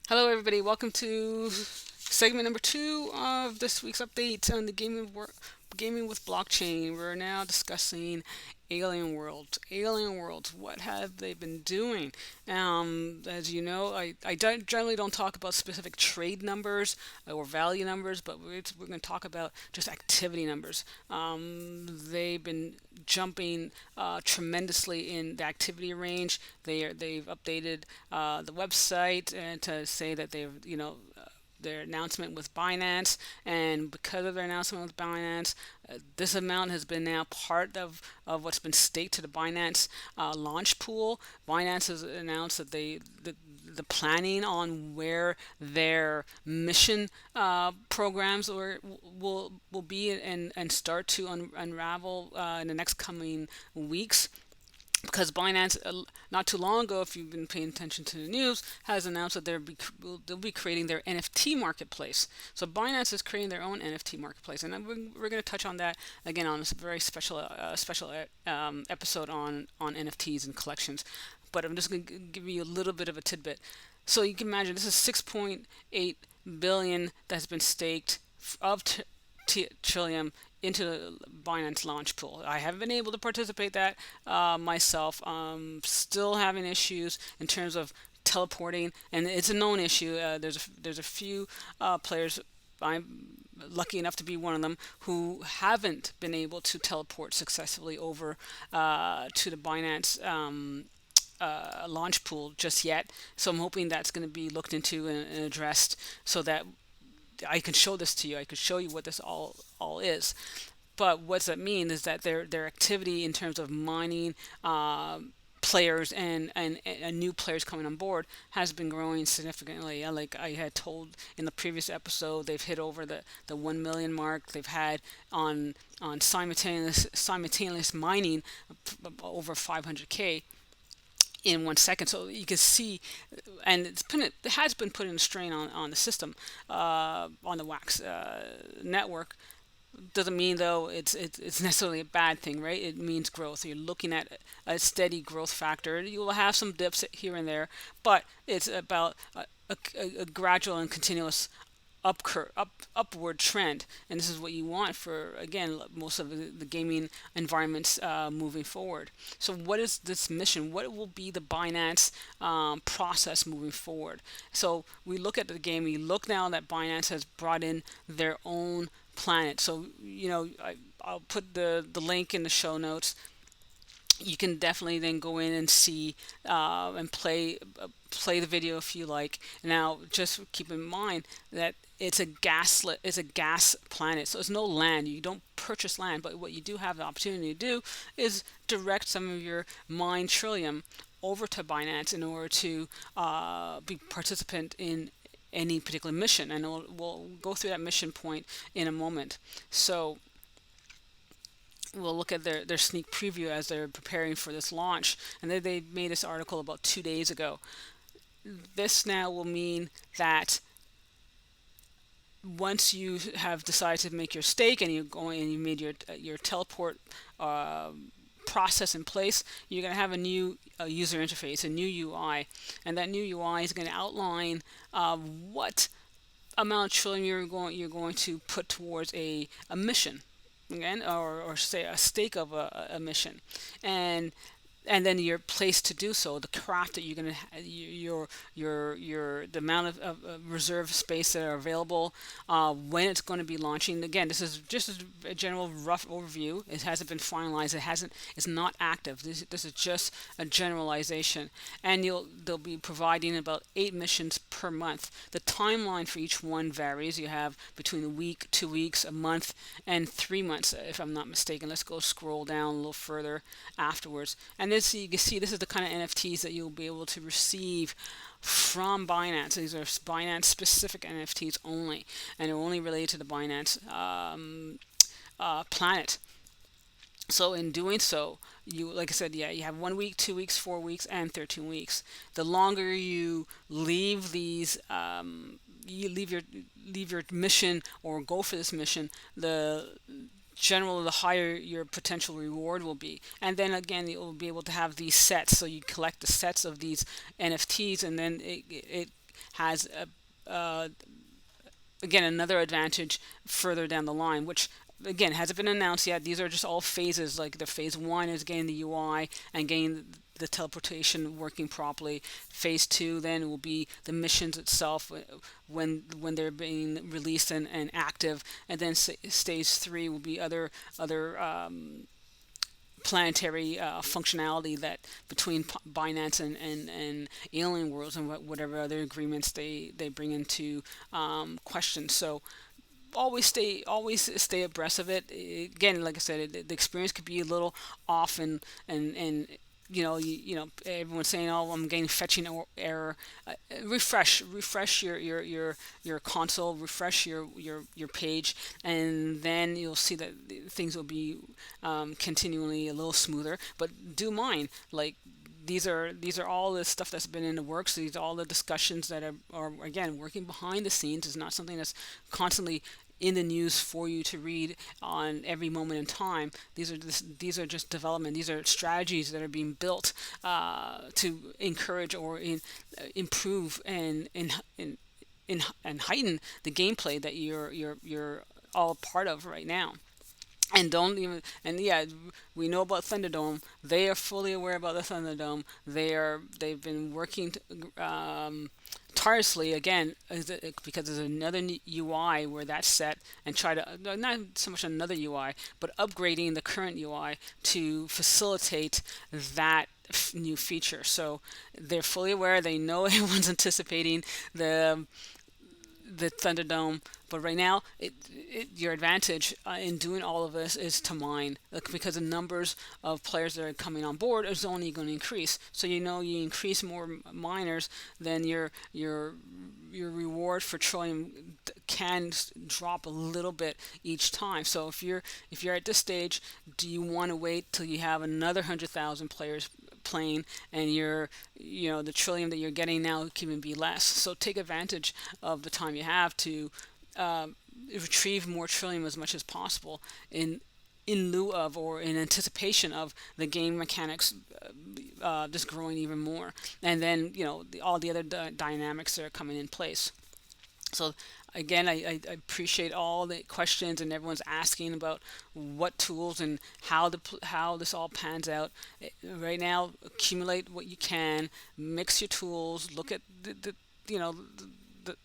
Hello, everybody. Welcome to segment number two of this week's update on the gaming with blockchain. We're now discussing alien worlds. Alien worlds. What have they been doing? As you know, generally don't talk about specific trade numbers or value numbers, but we're going to talk about just activity numbers. They've been jumping tremendously in the activity range. They've updated the website and to say that their announcement with Binance, and because of their announcement with Binance, this amount has been now part of what's been staked to the Binance launch pool. Binance has announced that the planning on where their mission programs will be and start to unravel in the next coming weeks, because Binance, not too long ago, if you've been paying attention to the news, has announced that they'll be creating their NFT marketplace. So Binance is creating their own NFT marketplace, and then we're going to touch on that again on this very special episode on NFTs and collections. But I'm just going to give you a little bit of a tidbit. So you can imagine this is 6.8 billion that's been staked of Trillium into the Binance launch pool. I haven't been able to participate that myself. Still having issues in terms of teleporting, and it's a known issue. There's a few players. I'm lucky enough to be one of them who haven't been able to teleport successfully over to the Binance launch pool just yet. So I'm hoping that's going to be looked into and addressed so that I can show this to you. I could show you what this all is. But what's that mean is that their activity in terms of mining players and new players coming on board has been growing significantly. Like I had told in the previous episode, they've hit over the 1 million mark. They've had on simultaneous mining over 500K in 1 second. So you can see, and it has been putting a strain on the system, on the Wax network. Doesn't mean though it's necessarily a bad thing, right? It means growth. You're looking at a steady growth factor. You will have some dips here and there, but it's about a gradual and continuous upward trend, and this is what you want for, again, most of the gaming environments moving forward. So what is this mission? What will be the Binance process moving forward? So we look at the game. We look now that Binance has brought in their own planet. So I'll put the link in the show notes. You can definitely then go in and see and play the video if you like. Now, just keep in mind that it's a gas planet, so it's no land. You don't purchase land, but what you do have the opportunity to do is direct some of your mine trillium over to Binance in order to be participant in any particular mission, and we'll go through that mission point in a moment. So we'll look at their sneak preview as they're preparing for this launch. And they made this article about 2 days ago. This now will mean that once you have decided to make your stake and you're going and you made your teleport uh, process in place, you're going to have a new user interface, a new UI, and that new UI is going to outline what amount of trillium you're going to put towards a mission, again, or say a stake of a mission, and then your place to do so, the craft that you're going to your the amount of reserve space that are available, when it's going to be launching. Again, this is just a general rough overview. It hasn't been finalized. It's not active. This is just a generalization, and they'll be providing about 8 missions per month. The timeline for each one varies. You have between a week, 2 weeks, a month, and 3 months, if I'm not mistaken. Let's go scroll down a little further afterwards. And this, you can see, this is the kind of NFTs that you'll be able to receive from Binance. These are Binance specific NFTs only, and they're only related to the Binance planet. So in doing so, you, like I said, yeah, you have 1 week, 2 weeks, 4 weeks, and 13 weeks. The longer you leave these, you leave your mission or go for this mission, the higher your potential reward will be. And then again, you'll be able to have these sets. So you collect the sets of these NFTs, and then has again another advantage further down the line, which again hasn't been announced yet. These are just all phases. Like the phase one is getting the UI and getting the teleportation working properly. Phase two then will be the missions itself when they're being released and active, and then stage three will be other planetary functionality that between Binance and alien worlds and whatever other agreements they bring into question. So always stay abreast of it. Again, like I said, the experience could be a little off, and everyone's saying, "Oh, I'm getting fetching error." Refresh your console, refresh your page, and then you'll see that things will be continually a little smoother. But do mind, like these are all the stuff that's been in the works. These are all the discussions that are again working behind the scenes. It's not something that's constantly in the news for you to read on every moment in time. These are just development. These are strategies that are being built to encourage or improve and heighten the gameplay that you're all part of right now. And don't even, and yeah, we know about Thunderdome. They are fully aware about the Thunderdome. They've been working tirelessly again, because there's another UI where that's set, and try to not so much another UI, but upgrading the current UI to facilitate that new feature. So they're fully aware. They know everyone's anticipating the Thunderdome. But right now, your advantage in doing all of this is to mine, like, because the numbers of players that are coming on board is only going to increase. So you increase more miners, then your reward for trillium can drop a little bit each time. So if you're at this stage, do you want to wait till you have another 100,000 players playing, and the trillium that you're getting now can even be less? So take advantage of the time you have to uh, retrieve more trillium as much as possible in lieu of, or in anticipation of, the game mechanics just growing even more, and then all the other dynamics that are coming in place. So again, I appreciate all the questions and everyone's asking about what tools and how this all pans out. Right now, accumulate what you can, mix your tools, look at the you know the,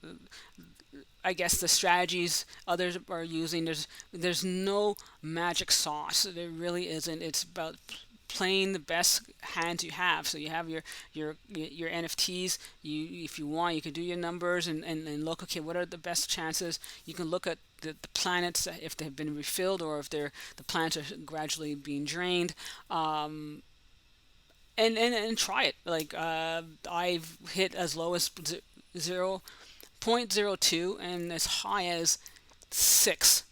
I guess the strategies others are using. There's no magic sauce. There really isn't. It's about playing the best hands you have. So you have your NFTs. If you want, you can do your numbers and look. Okay, what are the best chances? You can look at the planets, if they've been refilled, or if the planets are gradually being drained. And try it. Like, I've hit as low as 0.02 and as high as 6,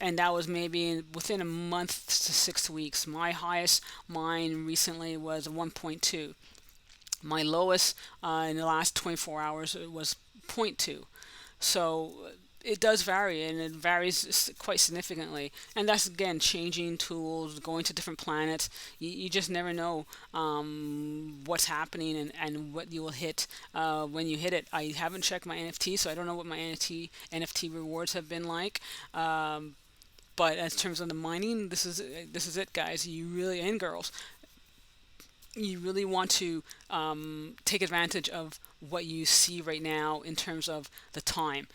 and that was maybe within a month to 6 weeks. My highest mine recently was 1.2. My lowest in the last 24 hours was zero point 0.2. So it does vary, and it varies quite significantly. And that's again changing tools, going to different planets. You just never know what's happening, and what you will hit when you hit it. I haven't checked my NFT, so I don't know what my NFT rewards have been like. But in terms of the mining, this is it, guys. You really, and girls, you really want to take advantage of what you see right now in terms of the time,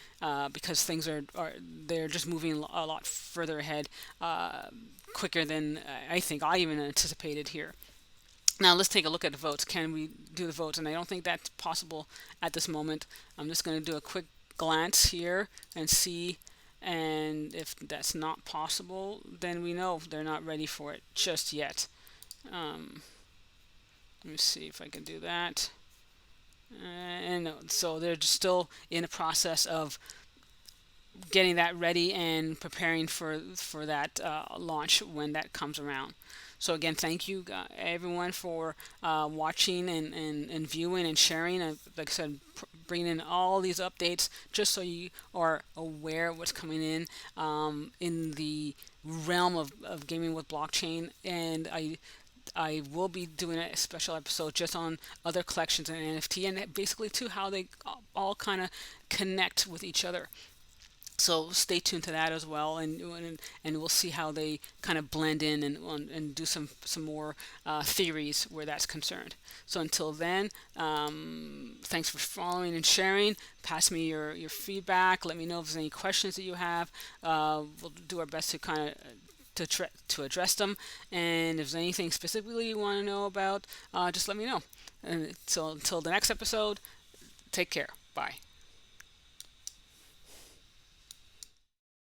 because things they're just moving a lot further ahead, quicker than I think I even anticipated here. Now let's take a look at the votes. Can we do the votes? And I don't think that's possible at this moment. I'm just going to do a quick glance here and see. And if that's not possible, then we know they're not ready for it just yet. Um, Let me see if I can do that. And no, so they're just still in the process of getting that ready and preparing for that launch when that comes around. So again, thank you everyone for watching and viewing and sharing. Like I said, bringing in all these updates just so you are aware of what's coming in the realm of gaming with blockchain. And I will be doing a special episode just on other collections and NFT, and basically too how they all kind of connect with each other. So stay tuned to that as well, and we'll see how they kind of blend in, and do some more theories where that's concerned. So until then, thanks for following and sharing. Pass me your feedback. Let me know if there's any questions that you have. We'll do our best to kind of to address them. And if there's anything specifically you want to know about, just let me know. And so until the next episode, take care. Bye.